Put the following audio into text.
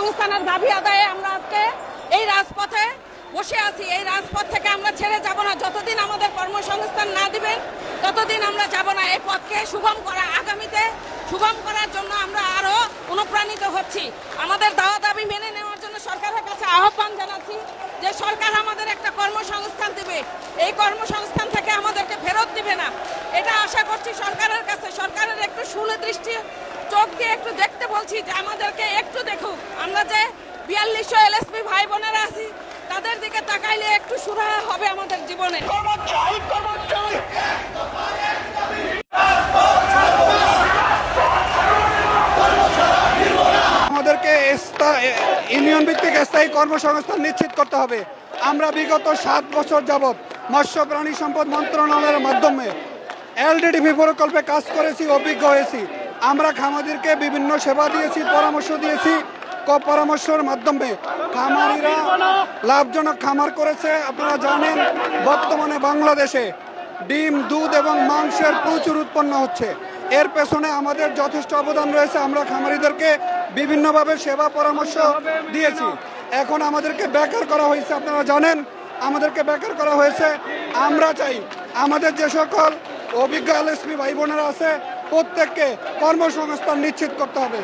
কর্মসংস্থানের দাবি আদায়ে আমরা আজকে এই রাজপথে বসে আছি। এই রাজপথ থেকে আমরা ছেড়ে যাব না। যতদিন আমাদের কর্মসংস্থান না দিবেন ততদিন আমরা যাব না। এই পথকে সুগম করা, আগামীতে সুগম করার জন্য আমরা আরো অনুপ্রাণিত হচ্ছি। আমাদের দাওয়া দাবি মেনে নেওয়ার জন্য সরকারের কাছে আহ্বান জানাচ্ছি যে সরকার আমাদের একটা কর্মসংস্থান দিবে, এই কর্মসংস্থান থেকে আমাদেরকে ফেরত দিবে না, এটা আশা করছি সরকারের কাছে। সরকারের একটু সুদৃষ্টি চোখ দিয়ে একটু দেখতে বলছি যে আমাদেরকে একটু দেখুক। আমরা যে 4200 এলএসপি ভাই বোনেরা আছি তাদের দিকে তাকাইলে একটু সুরাহা হবে আমাদের জীবনে। আমাদেরকে ইউনিয়ন ভিত্তিক স্থায়ী কর্মসংস্থান নিশ্চিত করতে হবে। আমরা বিগত 7 বছর যাবৎ মৎস্য প্রাণী সম্পদ মন্ত্রণালয়ের মাধ্যমে এলডিডিপি প্রকল্পে কাজ করেছি, অভিজ্ঞ হয়েছি। আমরা খামারিদেরকে বিভিন্ন সেবা দিয়েছি, পরামর্শ দিয়েছি। পরামর্শের মাধ্যমে খামারিরা লাভজনক খামার করেছে। আপনারা জানেন বর্তমানে বাংলাদেশে ডিম, দুধ এবং মাংসের প্রচুর উৎপন্ন হচ্ছে। এর পেছনে আমাদের যথেষ্ট অবদান রয়েছে। আমরা খামারিদেরকে বিভিন্নভাবে সেবা পরামর্শ দিয়েছি। এখন আমাদেরকে বেকার করা হয়েছে, আপনারা জানেন আমাদেরকে বেকার করা হয়েছে। আমরা চাই আমাদের যে সকল অভিজ্ঞ এলএসপি ভাই বোনেরা আছে প্রত্যেককে কর্মসংস্থান নিশ্চিত করতে হবে।